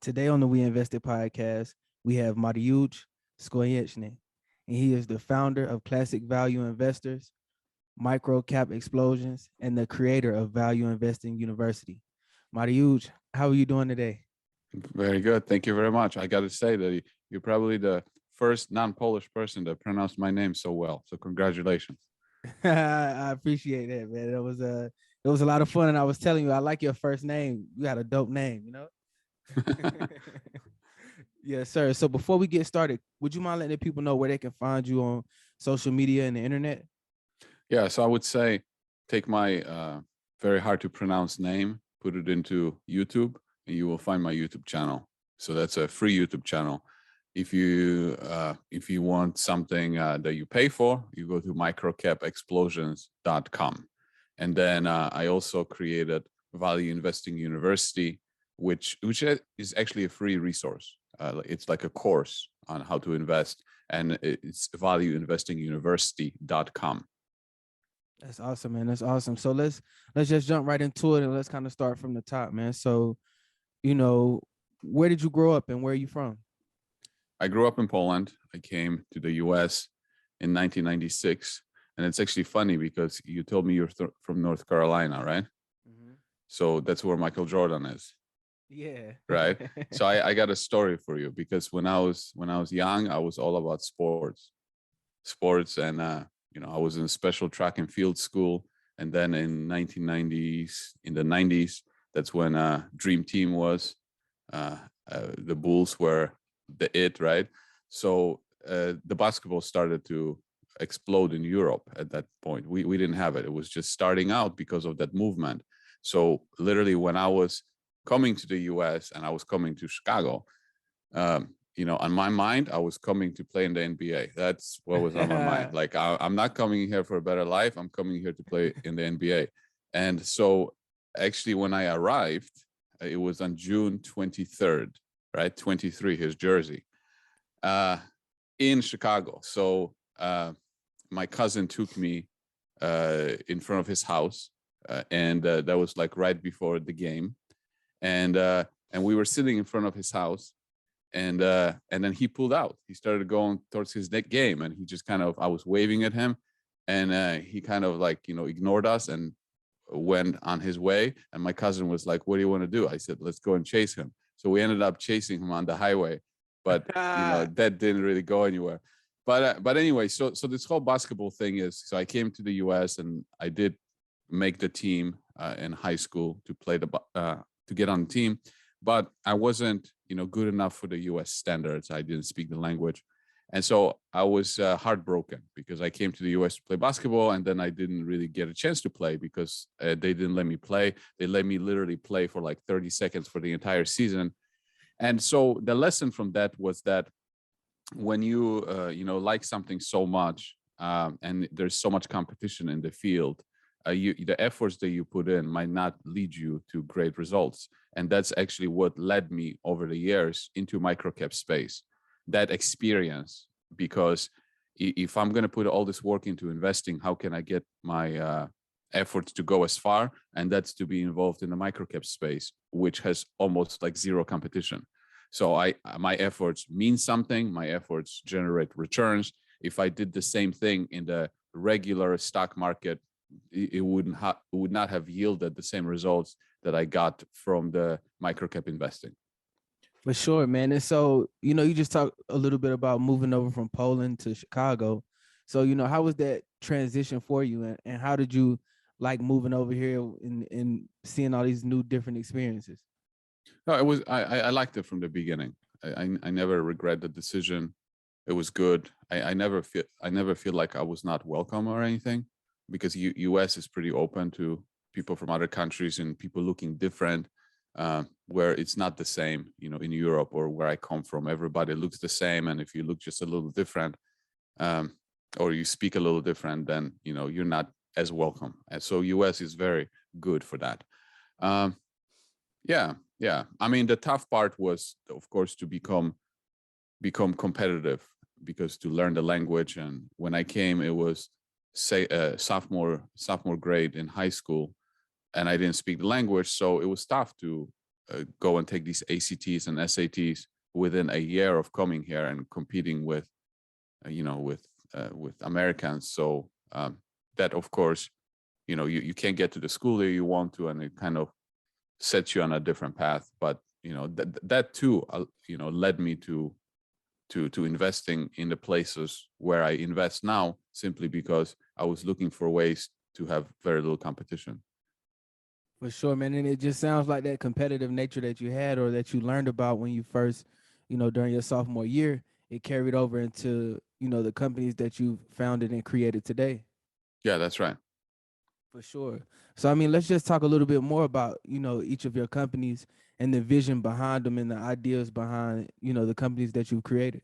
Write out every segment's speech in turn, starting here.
Today on the WEInvested podcast, we have Mariusz Skonieczny, and he is the founder of Classic Value Investors, MicroCap Explosions, and the creator of Value Investing University. Mariusz, how are you doing today? Very good. Thank you very much. I got to say that you're probably the first non-Polish person that pronounced my name so well. So congratulations. I appreciate that, man. It was a lot of fun, and I was telling you, I like your first name. You got a dope name, you know. Yes, sir. So before we get started, would you mind letting the people know where they can find you on social media and the internet? Yeah, so I would say take my very hard to pronounce name, put it into YouTube, and you will find my YouTube channel. So that's a free YouTube channel. If you want something that you pay for, you go to microcapexplosions.com. And then I also created Value Investing University, which is actually a free resource. It's like a course on how to invest, and it's valueinvestinguniversity.com. That's awesome, man. That's awesome. So let's just jump right into it, and let's kind of start from the top, man. So, where did you grow up and where are you from? I grew up in Poland. I came to the US in 1996. And it's actually funny because you told me you're from North Carolina, right? Mm-hmm. So that's where Michael Jordan is. Yeah. Right. So I got a story for you, because when I was young, I was all about sports, and I was in special track and field school. And then in the 90s, that's when Dream Team was. The Bulls were right? So the basketball started to explode in Europe at that point. We didn't have it. It was just starting out because of that movement. So literally when I was coming to the US and I was coming to Chicago, on my mind, I was coming to play in the NBA. That's what was on my mind. Like, I'm not coming here for a better life. I'm coming here to play in the NBA. And so actually when I arrived, it was on June 23rd, right? 23, his jersey, in Chicago. So my cousin took me in front of his house, and that was like right before the game. And we were sitting in front of his house, and then he pulled out. He started going towards his next game, and he just I was waving at him, and he kind of ignored us and went on his way. And my cousin was like, "What do you want to do?" I said, "Let's go and chase him." So we ended up chasing him on the highway, but that didn't really go anywhere. But anyway, so this whole basketball thing is, so I came to the US and I did make the team in high school to play to get on the team, but I wasn't good enough for the US standards. I didn't speak the language. And so I was heartbroken, because I came to the US to play basketball, and then I didn't really get a chance to play because they didn't let me play. They let me literally play for like 30 seconds for the entire season. And so the lesson from that was that when you like something so much, and there's so much competition in the field, the efforts that you put in might not lead you to great results. And that's actually what led me over the years into microcap space. That experience, because if I'm going to put all this work into investing, how can I get my efforts to go as far? And that's to be involved in the microcap space, which has almost like zero competition. So my efforts mean something. My efforts generate returns. If I did the same thing in the regular stock market, it would not have yielded the same results that I got from the microcap investing. For sure, man. And so, you just talked a little bit about moving over from Poland to Chicago. So, how was that transition for you? And how did you like moving over here and seeing all these new different experiences? No, I liked it from the beginning. I never regret the decision. It was good. I never feel like I was not welcome or anything, because US is pretty open to people from other countries and people looking different. Where it's not the same, in Europe or where I come from, everybody looks the same. And if you look just a little different, or you speak a little different, then, you're not as welcome. And so US is very good for that. Yeah. I mean, the tough part was, of course, to become competitive, because to learn the language. And when I came, it was sophomore grade in high school, and I didn't speak the language, so it was tough to go and take these ACTs and SATs within a year of coming here and competing with, with Americans. So that, of course, you can't get to the school that you want to, and it kind of sets you on a different path. But that too, led me to investing in the places where I invest now, simply because I was looking for ways to have very little competition. For sure, man. And it just sounds like that competitive nature that you had, or that you learned about when you first, during your sophomore year, it carried over into, the companies that you founded and created today. Yeah, that's right. For sure. So, I mean, let's just talk a little bit more about, each of your companies and the vision behind them and the ideas behind, the companies that you've created.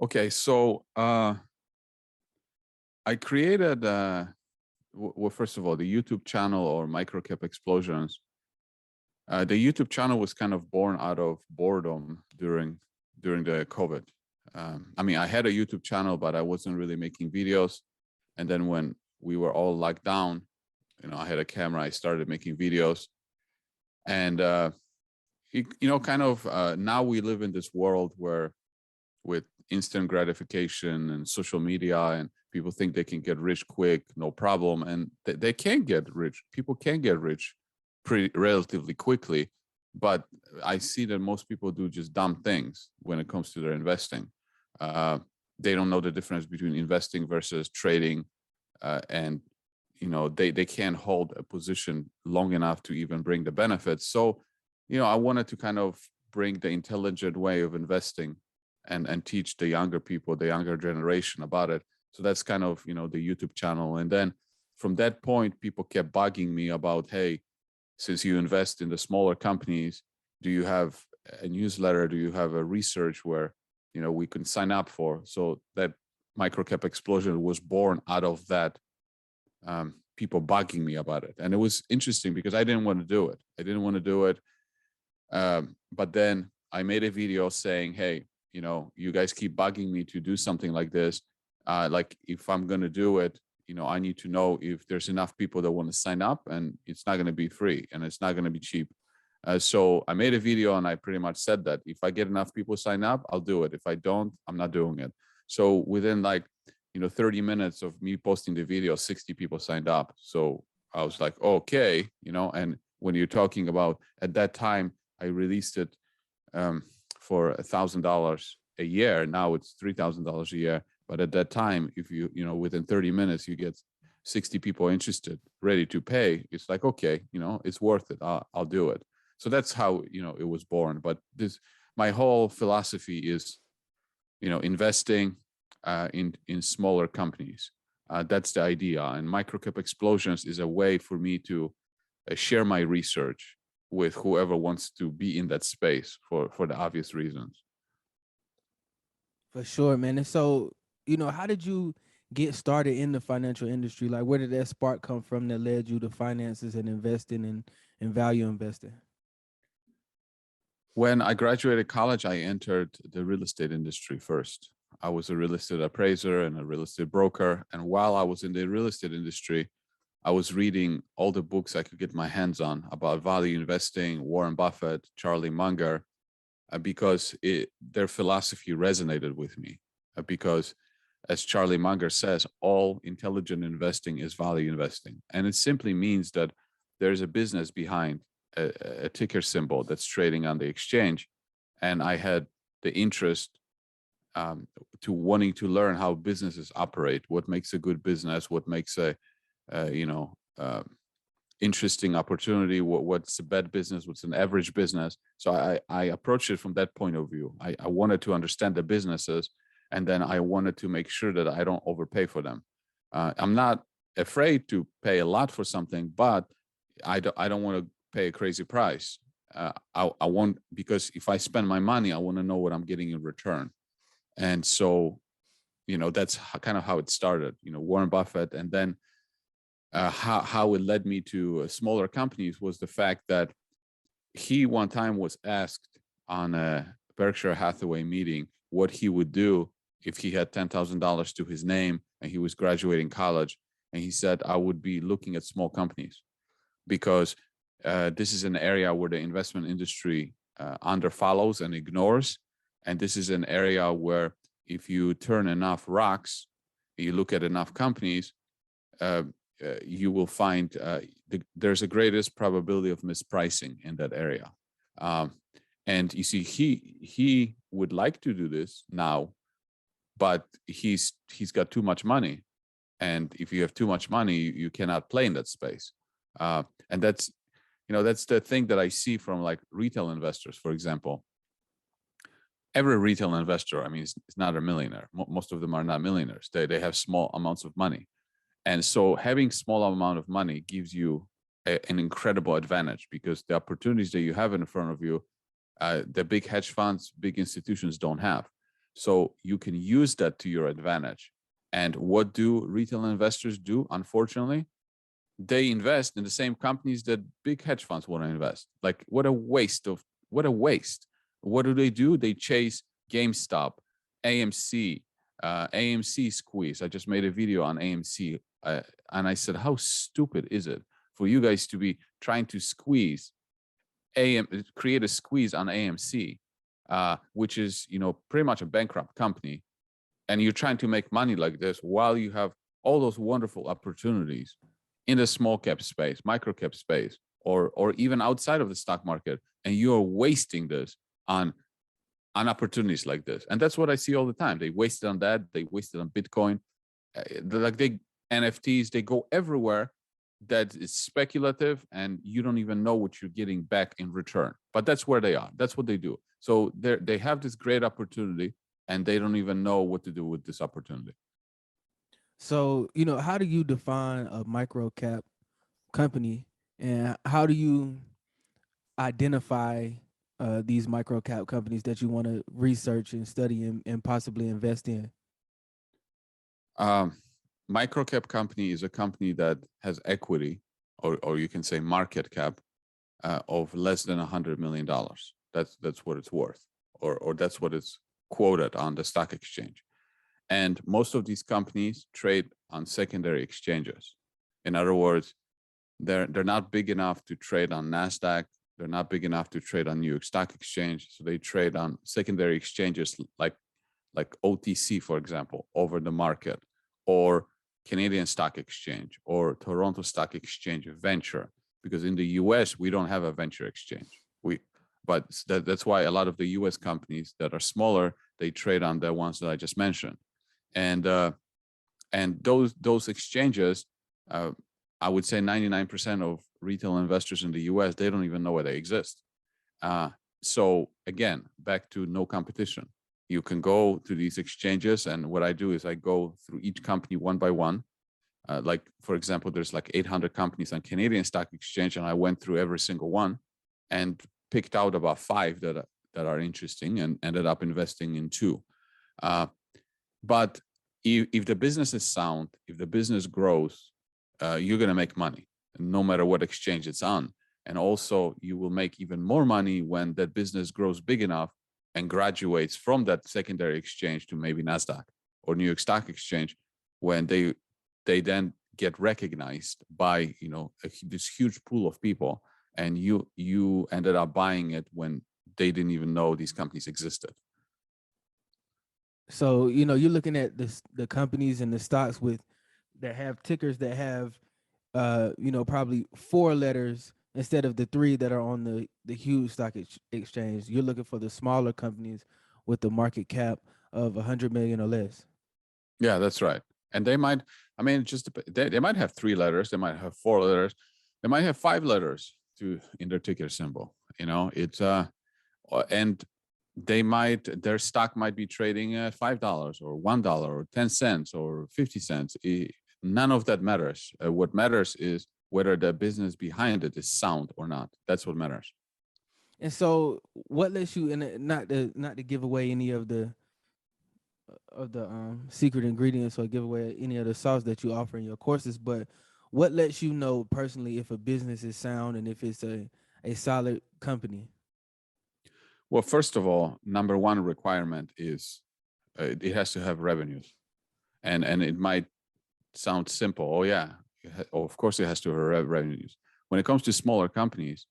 Okay, so I created, well, first of all, the YouTube channel, or MicroCap Explosions. The YouTube channel was kind of born out of boredom during the COVID. I mean, I had a YouTube channel, but I wasn't really making videos. And then when we were all locked down, I had a camera, I started making videos. And, now we live in this world where, with instant gratification and social media, and people think they can get rich quick, no problem. And they can get rich. People can get rich relatively quickly. But I see that most people do just dumb things when it comes to their investing. They don't know the difference between investing versus trading. And they can't hold a position long enough to even bring the benefits. So I wanted to kind of bring the intelligent way of investing and teach the younger people, the younger generation, about it. So that's kind of the YouTube channel. And then from that point, people kept bugging me about, hey, since you invest in the smaller companies, do you have a newsletter? Do you have a research where we can sign up for? So that MicroCap Explosion was born out of that, people bugging me about it. And it was interesting because I didn't want to do it. But then I made a video saying, hey, you guys keep bugging me to do something like this. Like, if I'm going to do it, I need to know if there's enough people that want to sign up, and it's not going to be free and it's not going to be cheap. So I made a video and I pretty much said that if I get enough people sign up, I'll do it. If I don't, I'm not doing it. So within 30 minutes of me posting the video, 60 people signed up. So I was like, okay, and when you're talking about, at that time, I released it for $1,000 a year. Now it's $3,000 a year. But at that time, if within 30 minutes, you get 60 people interested, ready to pay, it's like, okay, it's worth it. I'll do it. So that's how, it was born. But my whole philosophy is, investing in smaller companies. That's the idea. And MicroCap Explosions is a way for me to share my research with whoever wants to be in that space for the obvious reasons. For sure, man. And so, how did you get started in the financial industry? Like, where did that spark come from that led you to finances and investing and value investing? When I graduated college, I entered the real estate industry first. I was a real estate appraiser and a real estate broker. And while I was in the real estate industry, I was reading all the books I could get my hands on about value investing, Warren Buffett, Charlie Munger, because their philosophy resonated with me. Because, as Charlie Munger says, all intelligent investing is value investing. And it simply means that there's a business behind a ticker symbol that's trading on the exchange. And I had the interest to wanting to learn how businesses operate, what makes a good business, what makes a interesting opportunity, what's a bad business, what's an average business. So I approached it from that point of view. I wanted to understand the businesses, and then I wanted to make sure that I don't overpay for them. I'm not afraid to pay a lot for something, but I don't want to pay a crazy price. I want, because if I spend my money, I want to know what I'm getting in return. And so, that's kind of how it started, Warren Buffett. And then how it led me to smaller companies was the fact that he one time was asked on a Berkshire Hathaway meeting what he would do if he had $10,000 to his name and he was graduating college. And he said, I would be looking at small companies, because This is an area where the investment industry underfollows and ignores. And this is an area where if you turn enough rocks, you look at enough companies, you will find there's a greatest probability of mispricing in that area. And you see, he would like to do this now, but he's got too much money. And if you have too much money, you cannot play in that space. And that's, that's the thing that I see from like retail investors, for example. Every retail investor, I mean, is not a millionaire. Most of them are not millionaires. They have small amounts of money. And so having small amount of money gives you an incredible advantage, because the opportunities that you have in front of you, the big hedge funds, big institutions don't have. So you can use that to your advantage. And what do retail investors do? Unfortunately, they invest in the same companies that big hedge funds want to invest. Like, what a waste. What do? They chase GameStop, AMC, AMC squeeze. I just made a video on AMC, and I said, how stupid is it for you guys to be trying to create a squeeze on AMC, which is, pretty much a bankrupt company, and you're trying to make money like this while you have all those wonderful opportunities in the small cap space, micro cap space, or even outside of the stock market, and you're wasting this on opportunities like this. And that's what I see all the time. They wasted on that. They wasted on Bitcoin. NFTs, they go everywhere that is speculative, and you don't even know what you're getting back in return. But that's where they are. That's what they do. So they have this great opportunity, and they don't even know what to do with this opportunity. So, how do you define a micro cap company, and how do you identify these micro cap companies that you want to research and study and possibly invest in? MicroCap company is a company that has equity, or you can say market cap, of less than $100 million. That's what it's worth, or that's what it's quoted on the stock exchange. And most of these companies trade on secondary exchanges. In other words, they're not big enough to trade on NASDAQ. They're not big enough to trade on New York Stock Exchange. So they trade on secondary exchanges like OTC, for example, over the market, or Canadian Stock Exchange, or Toronto Stock Exchange Venture, because in the US, we don't have a venture exchange. But that's why a lot of the US companies that are smaller, they trade on the ones that I just mentioned. And those exchanges, I would say 99% of retail investors in the US, they don't even know where they exist. So again, back to no competition. You can go to these exchanges, and what I do is I go through each company one by one. Like, for example, there's like 800 companies on Canadian Stock Exchange, and I went through every single one and picked out about 5 that are interesting, and ended up investing in 2. But if the business is sound, if the business grows, you're going to make money no matter what exchange it's on. And also, you will make even more money when that business grows big enough and graduates from that secondary exchange to maybe NASDAQ or New York Stock Exchange, when they then get recognized by this huge pool of people, and you ended up buying it when they didn't even know these companies existed. So, you're looking at the companies and the stocks that have tickers that have probably 4 letters instead of the 3 that are on the huge stock exchange. You're looking for the smaller companies with the market cap of 100 million or less. Yeah, that's right. And they might, they might have 3 letters, they might have 4 letters, they might have 5 letters in their ticker symbol. It's and their stock might be trading at $5 or $1 or 10 cents or 50 cents. None of that matters. What matters is whether the business behind it is sound or not. That's what matters. And so, what lets you, and not to give away any of the secret ingredients or give away any of the sauce that you offer in your courses, but what lets you know personally if a business is sound and if it's a solid company? Well, first of all, number one requirement is it has to have revenues, and it might sound simple. Oh yeah, of course it has to have revenues. When it comes to smaller companies,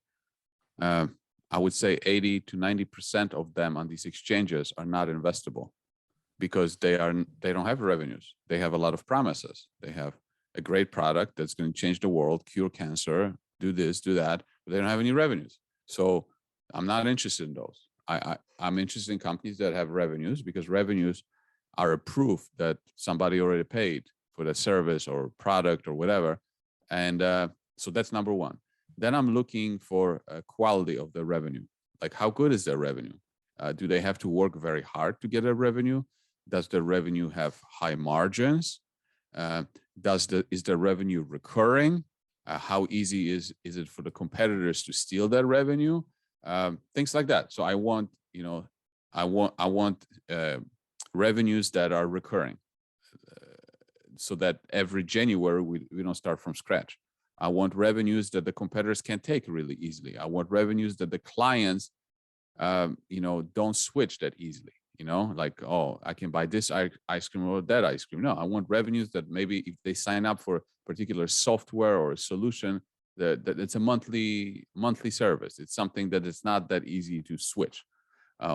I would say 80 to 90% of them on these exchanges are not investable because they don't have revenues. They have a lot of promises. They have a great product that's going to change the world, cure cancer, do this, do that, but they don't have any revenues. So I'm not interested in those. I'm interested in companies that have revenues because revenues are a proof that somebody already paid for the service or product or whatever. And so that's number one. Then I'm looking for a quality of the revenue. Like, how good is their revenue? Do they have to work very hard to get a revenue? Does the revenue have high margins? Is the revenue recurring? How easy is it for the competitors to steal that revenue? Things like that. So I want revenues that are recurring, so that every January we don't start from scratch. I want revenues that the competitors can take really easily. I want revenues that the clients, don't switch that easily. Like, oh, I can buy this ice cream or that ice cream. No, I want revenues that maybe if they sign up for particular software or a solution, that it's a monthly service. It's something that it's not that easy to switch,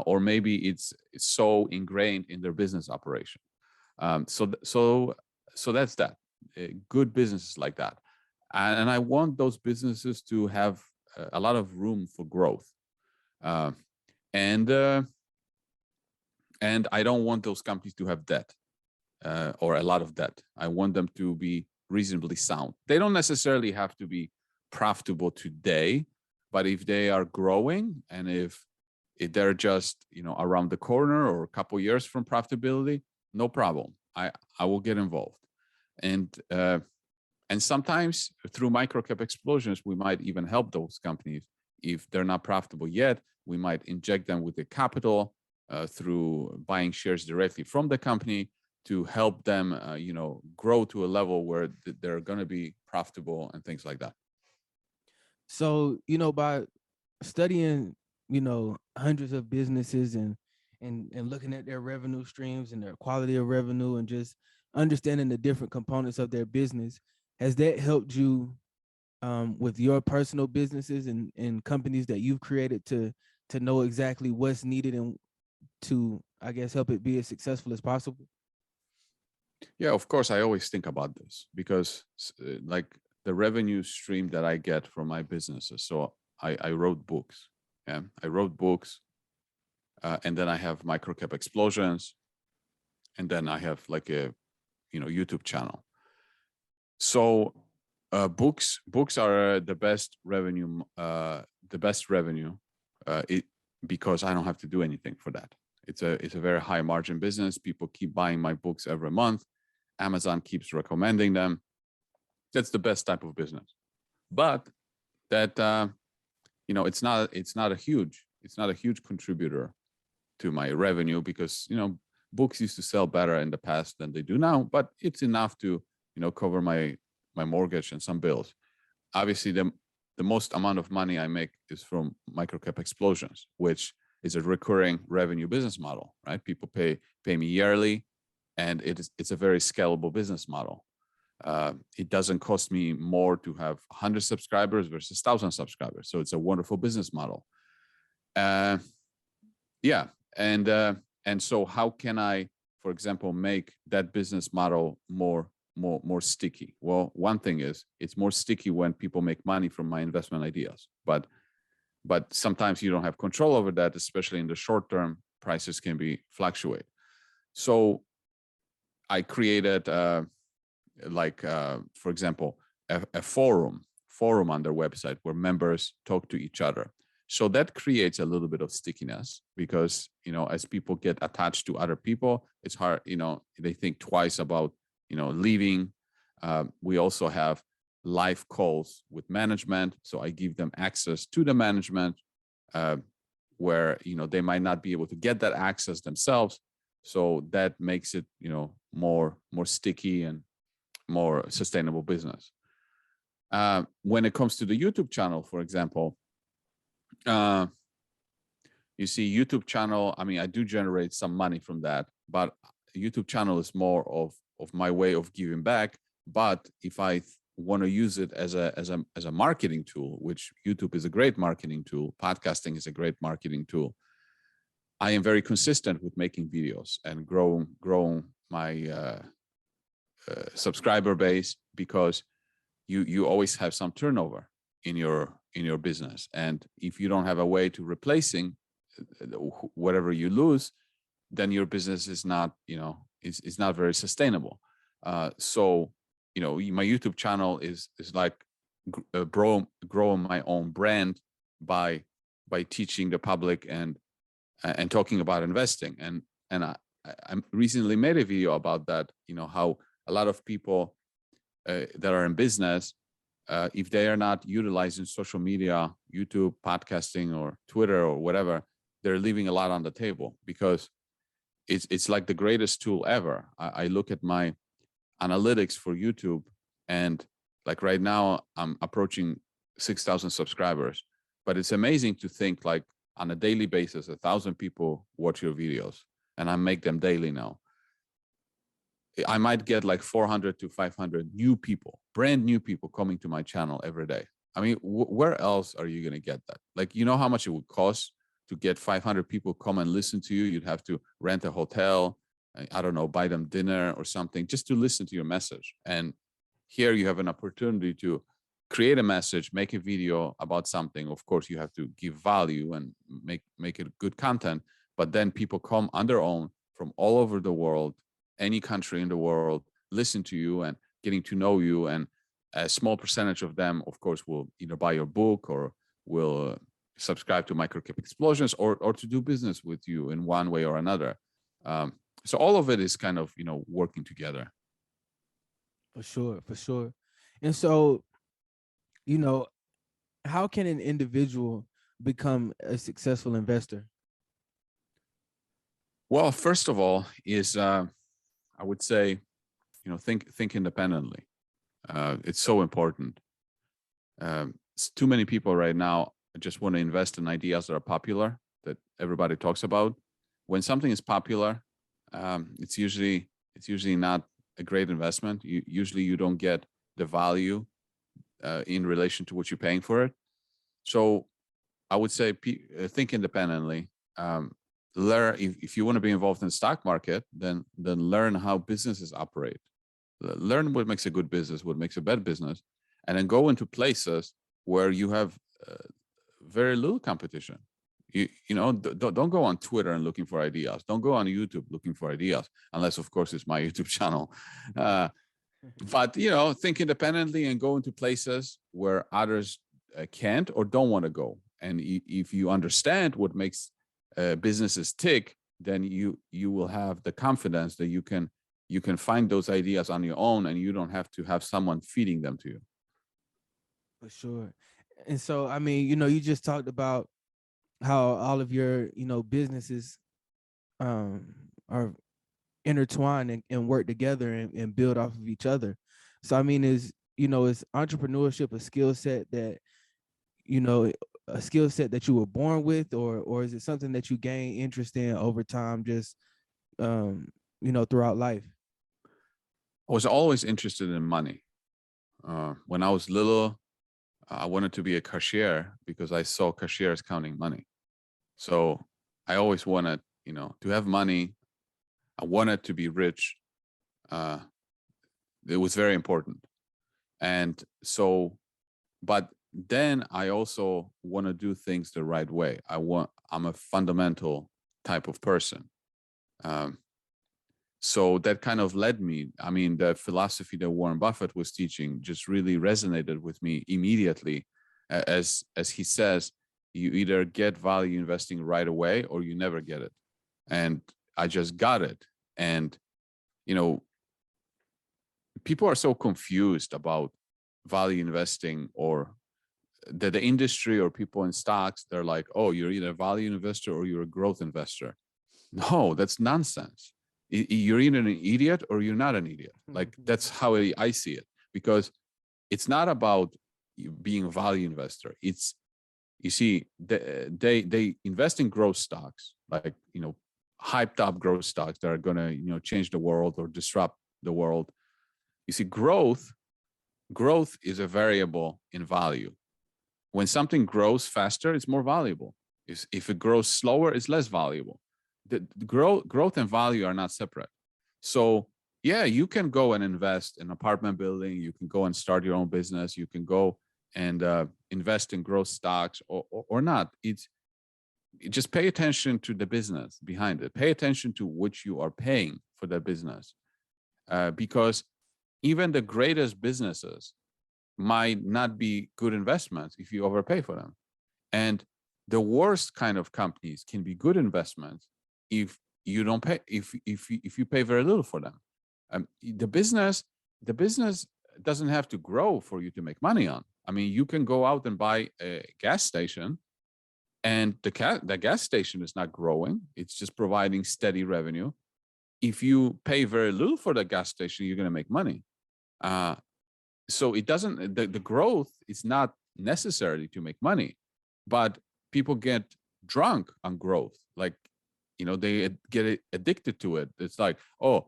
or maybe it's so ingrained in their business operation. So that's that. Good businesses like that. And I want those businesses to have a lot of room for growth. And I don't want those companies to have debt or a lot of debt. I want them to be reasonably sound. They don't necessarily have to be profitable today, but if they are growing and if they're just around the corner or a couple years from profitability, no problem. I will get involved. And sometimes through MicroCap Explosions, we might even help those companies. If they're not profitable yet, we might inject them with the capital through buying shares directly from the company to help them, grow to a level where they're going to be profitable and things like that. So, by studying, hundreds of businesses and looking at their revenue streams and their quality of revenue and just understanding the different components of their business, has that helped you with your personal businesses and companies that you've created to know exactly what's needed and to, I guess, help it be as successful as possible? Yeah, of course. I always think about this because like the revenue stream that I get from my businesses. So I wrote books. Yeah, I wrote books. And then I have MicroCap Explosions. And then I have like a, YouTube channel. So books are the best revenue, because I don't have to do anything for that. It's a very high margin business. People keep buying my books every month. Amazon keeps recommending them. That's the best type of business. But that it's not a huge contributor to my revenue because books used to sell better in the past than they do now, but it's enough to cover my mortgage and some bills. Obviously, the most amount of money I make is from MicroCap Explosions, which is a recurring revenue business model, right? People pay me yearly, and it's a very scalable business model. It doesn't cost me more to have 100 subscribers versus 1,000 subscribers, so it's a wonderful business model. Yeah, and so how can I, for example, make that business model more sticky? Well, one thing is it's more sticky when people make money from my investment ideas, but sometimes you don't have control over that, especially in the short term. Prices can be fluctuate. So I created for example, a forum on their website where members talk to each other. So that creates a little bit of stickiness because, as people get attached to other people, it's hard, they think twice about, leaving. We also have live calls with management. So I give them access to the management where, they might not be able to get that access themselves. So that makes it, more sticky and more sustainable business. When it comes to the YouTube channel, for example, you see YouTube channel, I do generate some money from that, but YouTube channel is more of my way of giving back. But if I want to use it as a marketing tool, which YouTube is a great marketing tool, podcasting is a great marketing tool, I am very consistent with making videos and grow my subscriber base, because you always have some turnover in your business, and if you don't have a way to replacing whatever you lose, then your business is not, is not very sustainable. So my YouTube channel is like growing my own brand by teaching the public and talking about investing. And I recently made a video about that, how a lot of people that are in business, if they are not utilizing social media, YouTube, podcasting, or Twitter or whatever, they're leaving a lot on the table, because it's like the greatest tool ever. I look at my analytics for YouTube, and like right now I'm approaching 6,000 subscribers, but it's amazing to think like on a daily basis, 1,000 people watch your videos, and I make them daily now. I might get like 400 to 500 new people, brand new people coming to my channel every day. I mean, where else are you going to get that? Like, how much it would cost to get 500 people come and listen to you? You'd have to rent a hotel, I don't know, buy them dinner or something just to listen to your message. And here you have an opportunity to create a message, make a video about something. Of course, you have to give value and make it good content, but then people come on their own from all over the world, any country in the world, listen to you and getting to know you. And a small percentage of them, of course, will either buy your book or will subscribe to MicroCap Explosions or to do business with you in one way or another. So all of it is kind of, working together. For sure, for sure. And so, how can an individual become a successful investor? Well, first of all, is I would say, think independently. It's so important. Too many people right now just want to invest in ideas that are popular, that everybody talks about. When something is popular, it's usually not a great investment. Usually you don't get the value in relation to what you're paying for it. So I would say think independently. Learn, if you want to be involved in the stock market, then learn how businesses operate. Learn what makes a good business, what makes a bad business, and then go into places where you have very little competition. Don't go on Twitter and looking for ideas. Don't go on YouTube looking for ideas, unless of course it's my YouTube channel. But think independently and go into places where others can't or don't want to go. And if you understand what makes businesses tick, then you will have the confidence that you can find those ideas on your own, and you don't have to have someone feeding them to you. For sure. And so, I mean, you just talked about how all of your, businesses are intertwined and work together and build off of each other. So, I mean, is entrepreneurship a skill set that, a skill set that you were born with, or is it something that you gain interest in over time, just, throughout life? I was always interested in money. When I was little, I wanted to be a cashier because I saw cashiers counting money. So I always wanted, to have money. I wanted to be rich. It was very important. And so, but then I also want to do things the right way. I'm a fundamental type of person. So that kind of led me. I mean, the philosophy that Warren Buffett was teaching just really resonated with me immediately. As he says, you either get value investing right away or you never get it. And I just got it. And, people are so confused about value investing, or the industry or people in stocks. They're like, oh, you're either a value investor or you're a growth investor. No, that's nonsense. You're either an idiot or you're not an idiot. Like, that's how I see it, because it's not about being a value investor. It's, you see, they invest in growth stocks, like, hyped up growth stocks that are going to, change the world or disrupt the world. You see, growth growth is a variable in value. When something grows faster, it's more valuable. If it grows slower, it's less valuable. The growth and value are not separate. So yeah, you can go and invest in an apartment building. You can go and start your own business. You can go and invest in growth stocks or not. Just pay attention to the business behind it. Pay attention to what you are paying for the business, because even the greatest businesses might not be good investments if you overpay for them. And the worst kind of companies can be good investments if you don't pay, if you pay very little for them. The business doesn't have to grow for you to make money on. I mean, you can go out and buy a gas station, and the gas station is not growing. It's just providing steady revenue. If you pay very little for the gas station, you're going to make money. So it doesn't, the growth is not necessary to make money, but people get drunk on growth. Like, they get addicted to it. It's like, oh,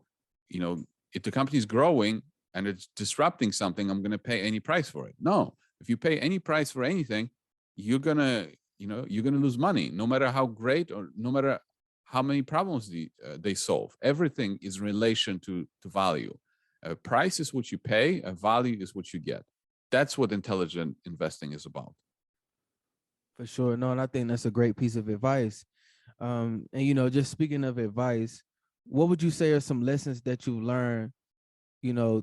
if the company is growing and it's disrupting something, I'm going to pay any price for it. No, if you pay any price for anything, you're going to lose money, no matter how great or no matter how many problems they solve. Everything is in relation to value. Price is what you pay, value is what you get. That's what intelligent investing is about. For sure. No, and I think that's a great piece of advice. And just speaking of advice, what would you say are some lessons that you've learned,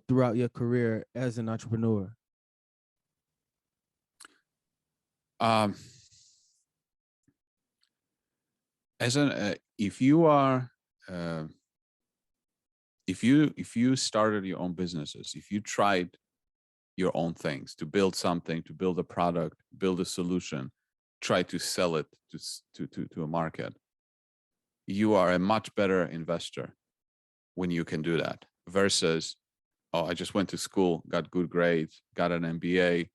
throughout your career as an entrepreneur? If you are if you started your own businesses, if you tried your own things, to build something, to build a product, build a solution, try to sell it to a market, you are a much better investor when you can do that versus, oh, I just went to school, got good grades, got an MBA,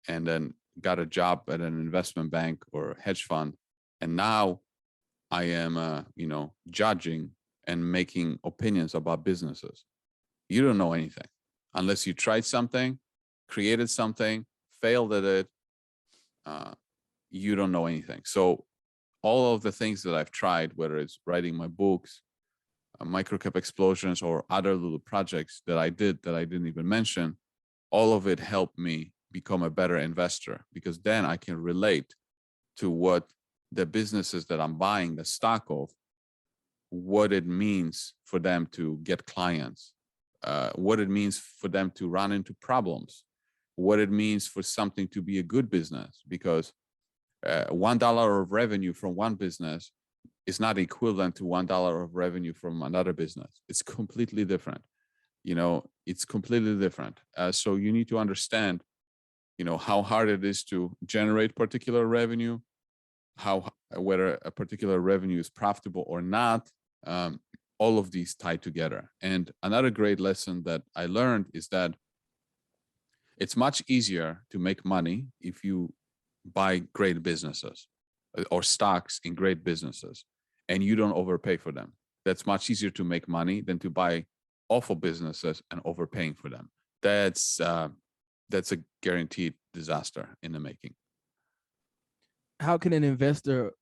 and then got a job at an investment bank or hedge fund, and now I am judging and making opinions about businesses. You don't know anything unless you tried something, created something, failed at it. You don't know anything. So all of the things that I've tried, whether it's writing my books, MicroCap Explosions, or other little projects that I did that I didn't even mention, all of it helped me become a better investor, because then I can relate to what the businesses that I'm buying the stock of, what it means for them to get clients, what it means for them to run into problems, what it means for something to be a good business, because $1 of revenue from one business is not equivalent to $1 of revenue from another business. It's completely different. It's completely different. So you need to understand, how hard it is to generate particular revenue, whether a particular revenue is profitable or not. All of these tie together. And another great lesson that I learned is that it's much easier to make money if you buy great businesses or stocks in great businesses and you don't overpay for them. That's much easier to make money than to buy awful businesses and overpaying for them. That's a guaranteed disaster in the making. How can an investor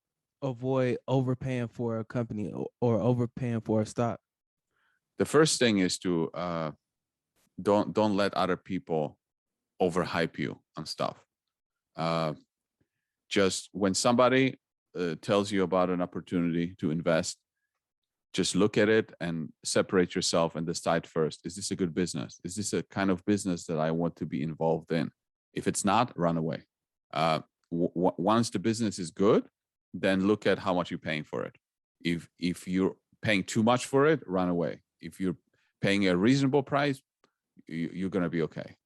avoid overpaying for a company or overpaying for a stock? The first thing is to don't let other people overhype you on stuff. Just when somebody tells you about an opportunity to invest, just look at it and separate yourself and decide first, is this a good business? Is this a kind of business that I want to be involved in? If it's not, run away. Once the business is good, then look at how much you're paying for it. If you're paying too much for it, run away. If you're paying a reasonable price, you're going to be okay.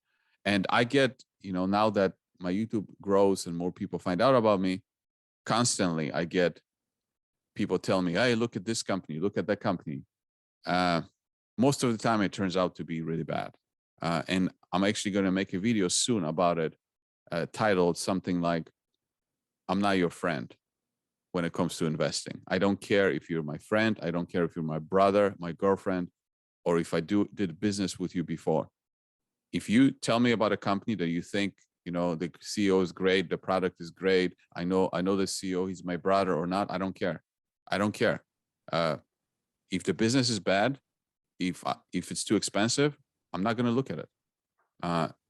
And I get, now that my YouTube grows and more people find out about me, constantly I get people tell me, hey, look at this company, look at that company. Most of the time it turns out to be really bad. And I'm actually going to make a video soon about it, titled something like, I'm not your friend when it comes to investing. I don't care if you're my friend. I don't care if you're my brother, my girlfriend, or if I did business with you before. if you tell me about a company that you think, you know, the CEO is great, the product is great, I know the CEO, he's my brother or not, I don't care. I don't care. If the business is bad, if it's too expensive, I'm not going to look at it.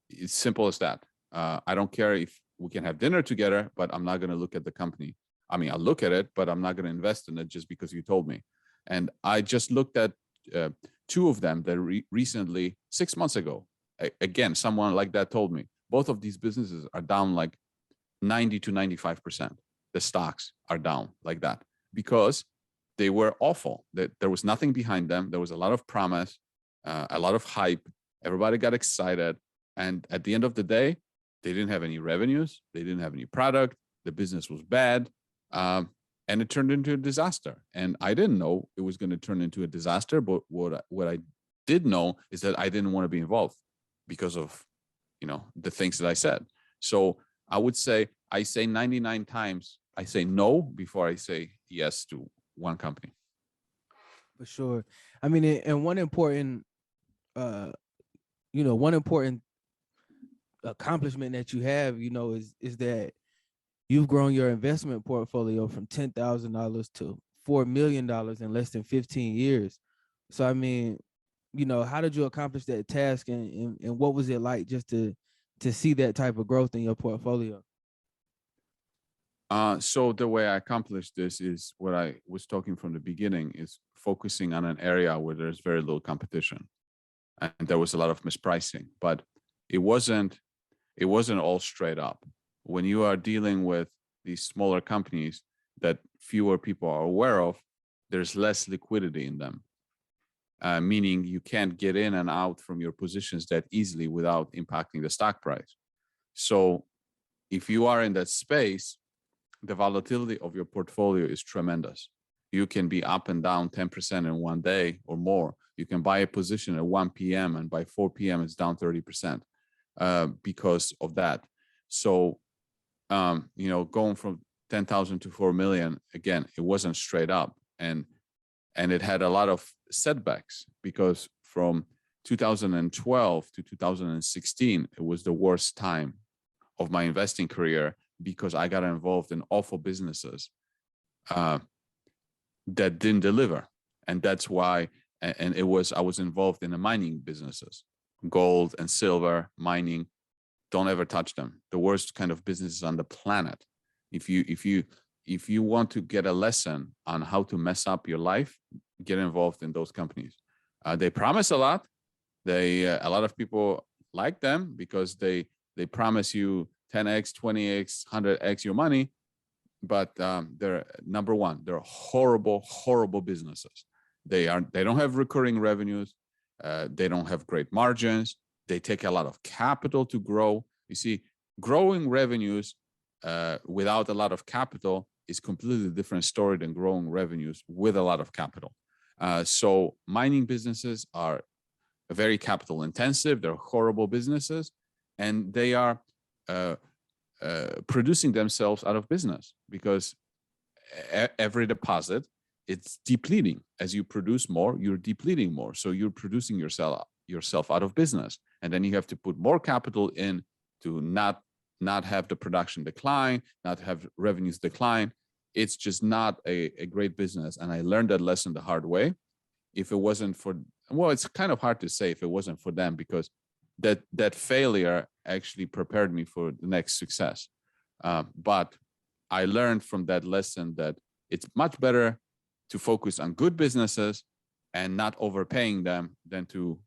It's simple as that. I don't care if we can have dinner together, but I'm not going to look at the company. I mean, I'll look at it, but I'm not going to invest in it just because you told me. And I just looked at two of them that recently, 6 months ago. Again, someone like that told me both of these businesses are down like 90 to 95%. The stocks are down like that because they were awful. That there was nothing behind them. There was a lot of promise, a lot of hype. Everybody got excited. And at the end of the day, they didn't have any revenues. They didn't have any product. The business was bad. And it turned into a disaster. And I didn't know it was going to turn into a disaster. But what I did know is that I didn't want to be involved because of, you know, the things that I said. So I would say, I say 99 times, I say no before I say yes to one company. For sure. I mean, and one important, one important accomplishment that you have, is that you've grown your investment portfolio from $10,000 to $4 million in less than 15 years. So, I mean, how did you accomplish that task, and what was it like just to see that type of growth in your portfolio? So the way I accomplished this is what I was talking from the beginning, is focusing on an area where there's very little competition, and there was a lot of mispricing, but it wasn't all straight up. When you are dealing with these smaller companies that fewer people are aware of, there's less liquidity in them, meaning you can't get in and out from your positions that easily without impacting the stock price. So if you are in that space, the volatility of your portfolio is tremendous. You can be up and down 10% in one day or more. You can buy a position at 1 p.m. and by 4 p.m. it's down 30% because of that. So, going from 10,000 to 4 million, again, it wasn't straight up. And it had a lot of setbacks because from 2012 to 2016, it was the worst time of my investing career because I got involved in awful businesses that didn't deliver. And that's why, and I was involved in the mining businesses, gold and silver mining. Don't ever touch them. The worst kind of businesses on the planet. If you want to get a lesson on how to mess up your life, get involved in those companies. They promise a lot. A lot of people like them because they promise you 10x, 20x, 100x your money. But they're number one. They're horrible, horrible businesses. They don't have recurring revenues. They don't have great margins. They take a lot of capital to grow. You see, growing revenues without a lot of capital is completely different story than growing revenues with a lot of capital. So mining businesses are very capital intensive. They're horrible businesses, and they are producing themselves out of business because every deposit, it's depleting. As you produce more, you're depleting more. So you're producing yourself out of business. And then you have to put more capital in to not have the production decline, not have revenues decline. It's just not a great business. And I learned that lesson the hard way. If it wasn't for, well, it's kind of hard to say if it wasn't for them, because that failure actually prepared me for the next success. But I learned from that lesson that it's much better to focus on good businesses and not overpaying them than to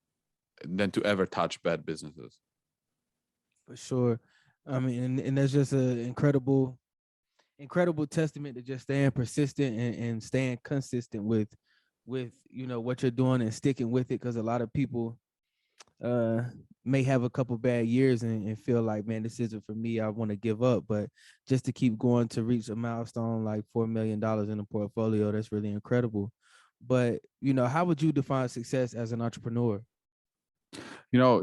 ever touch bad businesses. For sure. I mean, and that's just an incredible testament to just staying persistent and staying consistent with what you're doing and sticking with it. Because a lot of people may have a couple bad years and feel like, man, this isn't for me, I want to give up. But just to keep going to reach a milestone like $4 million in a portfolio, that's really incredible. But how would you define success as an entrepreneur?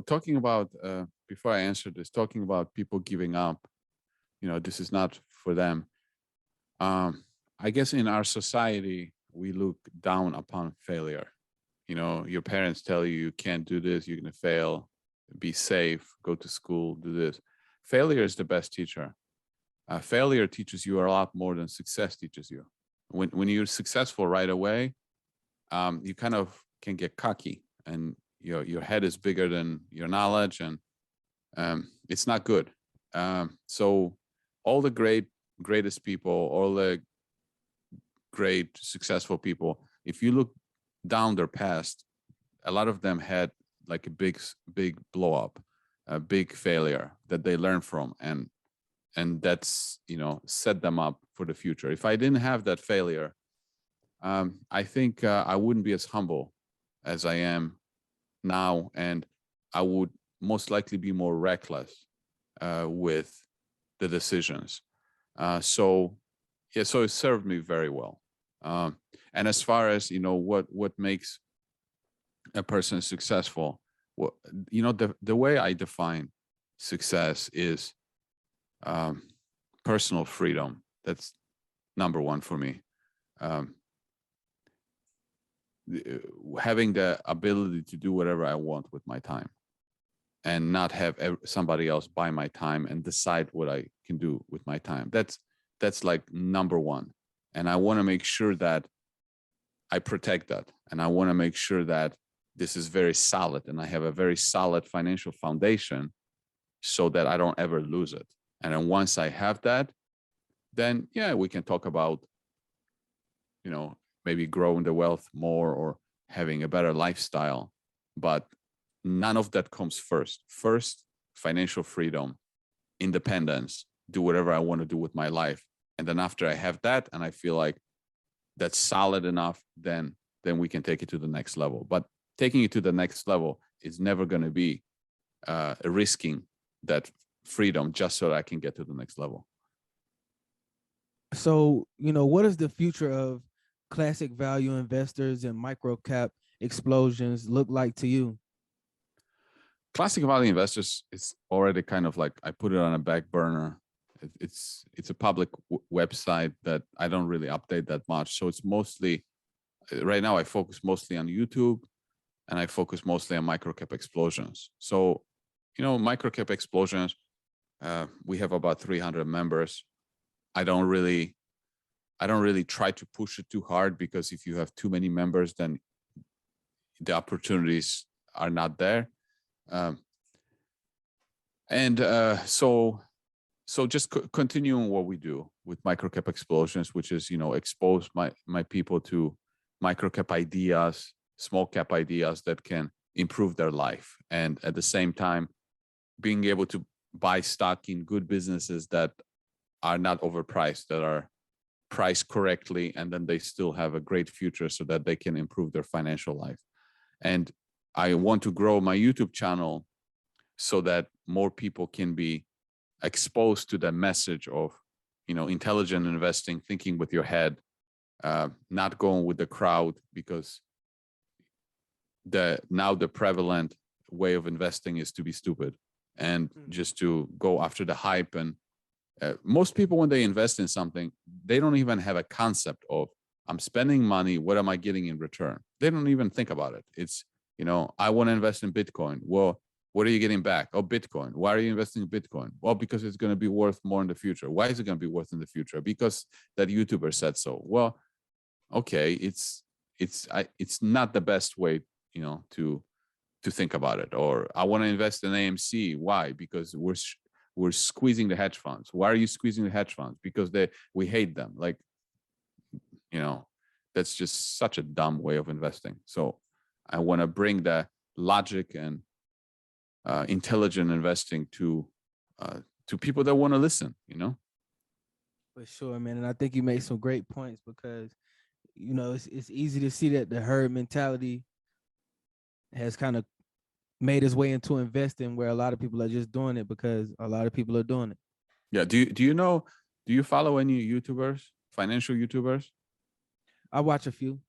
Talking about before I answer this, talking about people giving up, this is not for them. I guess in our society, we look down upon failure. Your parents tell you can't do this, you're going to fail. be safe, go to school, do this. Failure is the best teacher. Failure teaches you a lot more than success teaches you. When you're successful right away, you kind of can get cocky, and your head is bigger than your knowledge, and it's not good. So all the greatest people, all the great successful people, if you look down their past, a lot of them had like a big blow up, a big failure that they learned from, and that's set them up for the future. If I didn't have that failure, I think I wouldn't be as humble as I am now, and I would most likely be more reckless with the decisions. So it served me very well. And as far as what makes a person successful, the way I define success is personal freedom. That's number one for me. Having the ability to do whatever I want with my time, and not have somebody else buy my time and decide what I can do with my time. That's like number one. And I want to make sure that I protect that. And I want to make sure that this is very solid, and I have a very solid financial foundation so that I don't ever lose it. And then once I have that, then yeah, we can talk about, maybe growing the wealth more or having a better lifestyle. But none of that comes first. First, financial freedom, independence, do whatever I want to do with my life. And then after I have that, and I feel like that's solid enough, then we can take it to the next level. But taking it to the next level is never going to be risking that freedom just so that I can get to the next level. So, what is the future of classic value investors and microcap explosions look like to you? Classic value investors is already kind of like, I put it on a back burner. It's a public website that I don't really update that much. So it's mostly, right now I focus mostly on YouTube, and I focus mostly on MicroCap Explosions. So, MicroCap Explosions, we have about 300 members. I don't really try to push it too hard, because if you have too many members, then the opportunities are not there. So just continuing what we do with MicroCap Explosions, which is, expose my people to microcap ideas, small cap ideas that can improve their life. And at the same time, being able to buy stock in good businesses that are not overpriced, that are priced correctly, and then they still have a great future so that they can improve their financial life. And I want to grow my YouTube channel so that more people can be exposed to the message of, intelligent investing, thinking with your head, not going with the crowd, because the prevalent way of investing is to be stupid and just to go after the hype. And most people, when they invest in something, they don't even have a concept of, I'm spending money, what am I getting in return? They don't even think about it. It's, I want to invest in Bitcoin. Well, what are you getting back? Oh, Bitcoin. Why are you investing in Bitcoin? Well, because it's going to be worth more in the future. Why is it going to be worth in the future? Because that YouTuber said so. Well, okay, it's not the best way, to think about it. Or I want to invest in AMC. Why? Because we're squeezing the hedge funds. Why are you squeezing the hedge funds? Because we hate them. Like, that's just such a dumb way of investing. So I want to bring the logic and intelligent investing to people that want to listen. For sure, man. And I think you made some great points, because it's easy to see that the herd mentality has kind of made its way into investing, where a lot of people are just doing it because a lot of people are doing it. Yeah. Do you follow any YouTubers, financial YouTubers? I watch a few.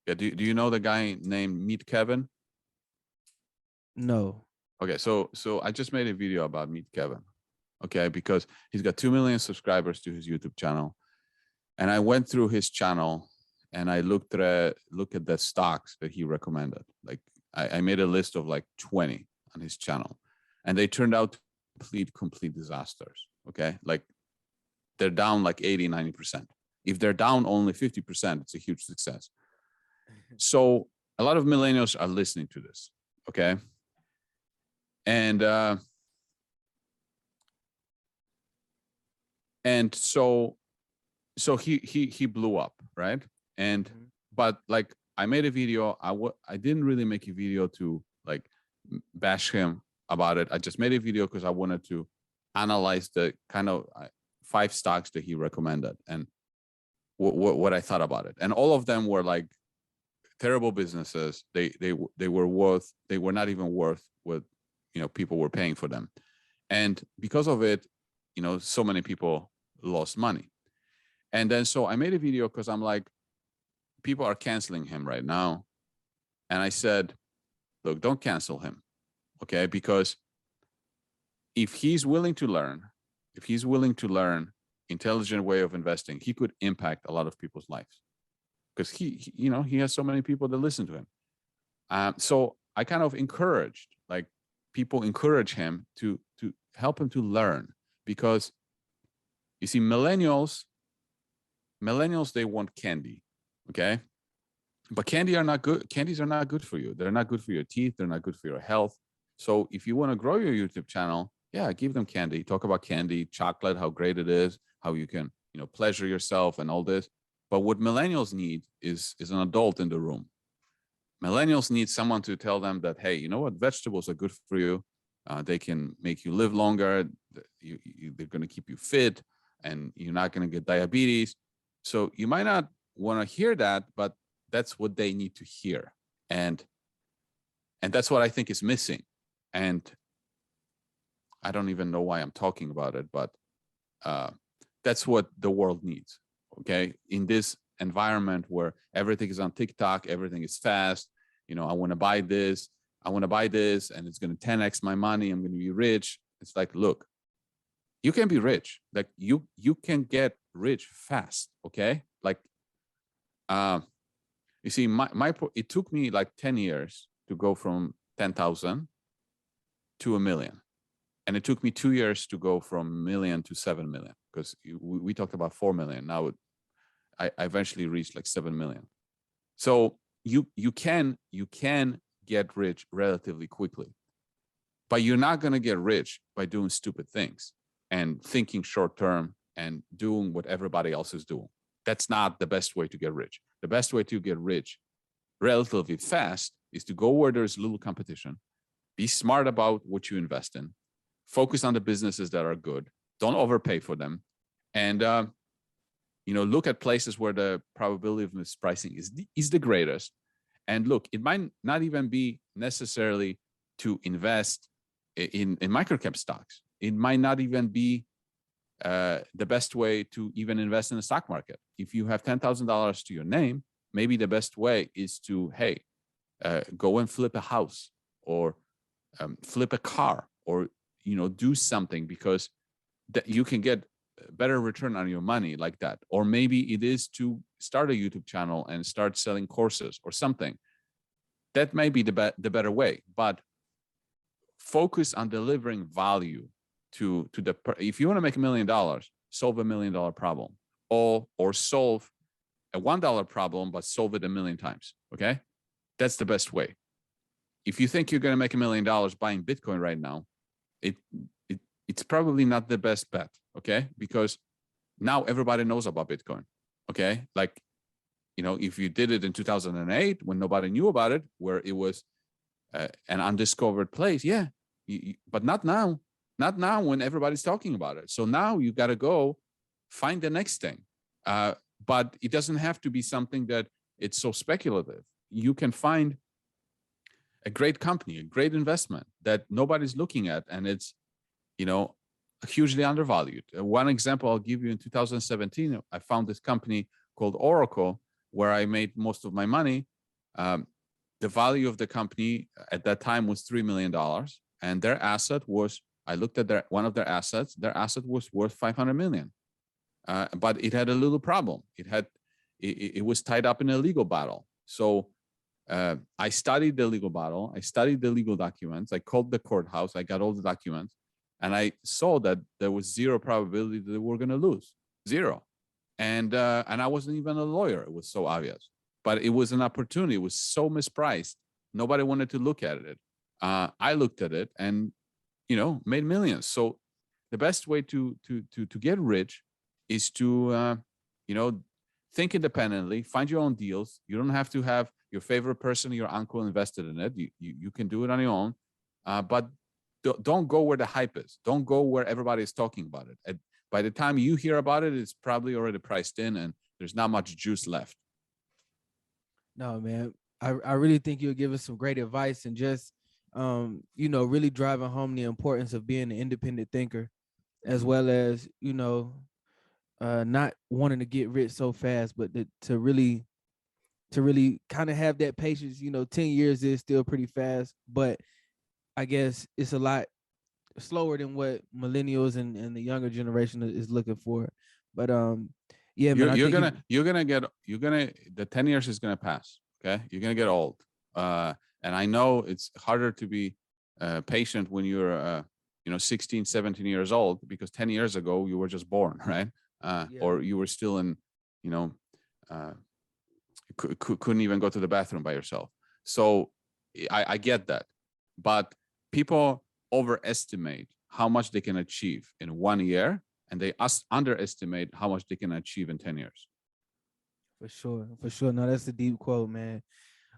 Yeah. Do you know the guy named Meet Kevin? No. Okay. So I just made a video about Meet Kevin. Okay. Because he's got 2 million subscribers to his YouTube channel. And I went through his channel and I looked at the stocks that he recommended. Like, I made a list of like 20 on his channel. and they turned out to complete disasters. Okay, like they're down like 80-90%. If they're down only 50%, it's a huge success. So a lot of millennials are listening to this. Okay, and so he blew up, right? And but like I made a video. I didn't really make a video to like bash him about it. I just made a video because I wanted to analyze the kind of 5 stocks that he recommended and what I thought about it. And all of them were like terrible businesses. They were not even worth what people were paying for them. And because of it, so many people lost money. And then so I made a video because I'm like, people are canceling him right now. And I said, look, don't cancel him. Okay, because if he's willing to learn, intelligent way of investing, he could impact a lot of people's lives because he has so many people that listen to him. So I kind of encourage him to help him to learn, because you see, millennials, they want candy. Okay, but candies are not good for you. They're not good for your teeth. They're not good for your health. So if you want to grow your YouTube channel, yeah, give them candy. Talk about candy, chocolate, how great it is, how you can, pleasure yourself and all this. But what millennials need is an adult in the room. Millennials need someone to tell them that, hey, you know what? Vegetables are good for you. They can make you live longer. They're going to keep you fit, and you're not going to get diabetes. So you might not want to hear that, but that's what they need to hear. And that's what I think is missing. And I don't even know why I'm talking about it, but that's what the world needs. Okay, in this environment where everything is on TikTok, everything is fast. I want to buy this, and it's going to 10x my money. I'm going to be rich. It's like, look, you can be rich. Like you can get rich fast. Okay, like you see, it took me like 10 years to go from 10,000 to 1 million. And it took me 2 years to go from 1 million to 7 million, because we talked about 4 million. Now I eventually reached like 7 million. So you can get rich relatively quickly, but you're not going to get rich by doing stupid things and thinking short term and doing what everybody else is doing. That's not the best way to get rich. The best way to get rich relatively fast is to go where there's little competition, be smart about what you invest in, focus on the businesses that are good, don't overpay for them, and look at places where the probability of mispricing is the greatest. And look, it might not even be necessarily to invest in microcap stocks. It might not even be the best way to even invest in the stock market. If you have $10,000 to your name, maybe the best way is to, go and flip a house, or flip a car, or do something, because that you can get better return on your money like that. Or maybe it is to start a YouTube channel and start selling courses or something. That may be the better way, but focus on delivering value to the. If you want to make $1 million, solve $1 million problem, or solve a $1 problem, but solve it 1 million times. Okay, that's the best way. If you think you're going to make $1 million buying Bitcoin right now, it's probably not the best bet. Okay, because now everybody knows about Bitcoin. Okay, like if you did it in 2008 when nobody knew about it, where it was an undiscovered place, yeah, but not now. Not now when everybody's talking about it. So now you got to go find the next thing. But it doesn't have to be something that it's so speculative. You can find a great company, a great investment that nobody's looking at, and it's, hugely undervalued. One example I'll give you: in 2017, I found this company called Oracle, where I made most of my money. The value of the company at that time was $3 million, and their asset was, I looked at one of their assets. Their asset was worth 500 million, but it had a little problem. It was tied up in a legal battle. So I studied the legal battle. I studied the legal documents. I called the courthouse. I got all the documents, and I saw that there was zero probability that they were going to lose, zero. And I wasn't even a lawyer. It was so obvious, but it was an opportunity. It was so mispriced. Nobody wanted to look at it. I looked at it and, made millions. So the best way to get rich is to, think independently, find your own deals. You don't have to have your favorite person, your uncle invested in it. You can do it on your own, but don't go where the hype is. Don't go where everybody is talking about it. By the time you hear about it, it's probably already priced in and there's not much juice left. No, man, I really think you'll give us some great advice and just, really driving home the importance of being an independent thinker, as well as, not wanting to get rich so fast, but to really kind of have that patience. 10 years is still pretty fast, but I guess it's a lot slower than what millennials and the younger generation is looking for. But yeah, man, the 10 years is gonna pass. Okay, you're gonna get old, and I know it's harder to be patient when you're 16, 17 years old, because 10 years ago you were just born, right? Or you were still in, couldn't even go to the bathroom by yourself. So I get that, but people overestimate how much they can achieve in 1 year, and they underestimate how much they can achieve in 10 years. For sure. No, that's a deep quote, man.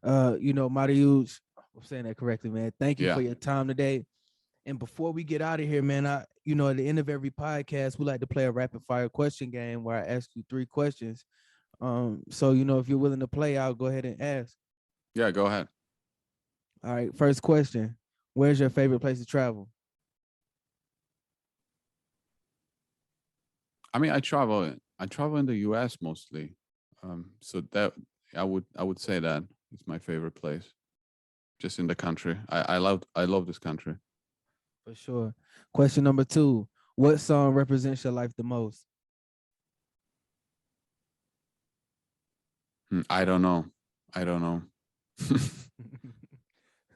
Mariusz, I'm saying that correctly, man. Thank you for your time today. And before we get out of here, man, at the end of every podcast, we like to play a rapid fire question game where I ask you 3 questions. So, if you're willing to play, I'll go ahead and ask. Yeah, go ahead. All right. First question. Where's your favorite place to travel? I mean, I travel in the US mostly. So that I would say that it's my favorite place, just in the country. I love this country. For sure. Question number 2. What song represents your life the most? I don't know. All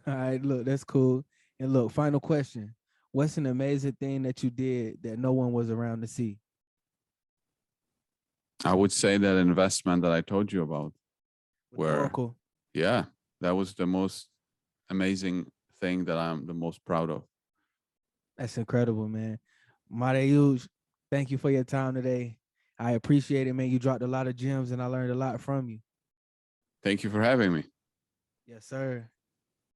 right, look, that's cool. And look, final question. What's an amazing thing that you did that no one was around to see? I would say that investment that I told you about, where, yeah, that was the most amazing thing that I'm the most proud of. That's incredible, man. Mariusz, thank you for your time today. I appreciate it, man. You dropped a lot of gems and I learned a lot from you. Thank you for having me. Yes, sir.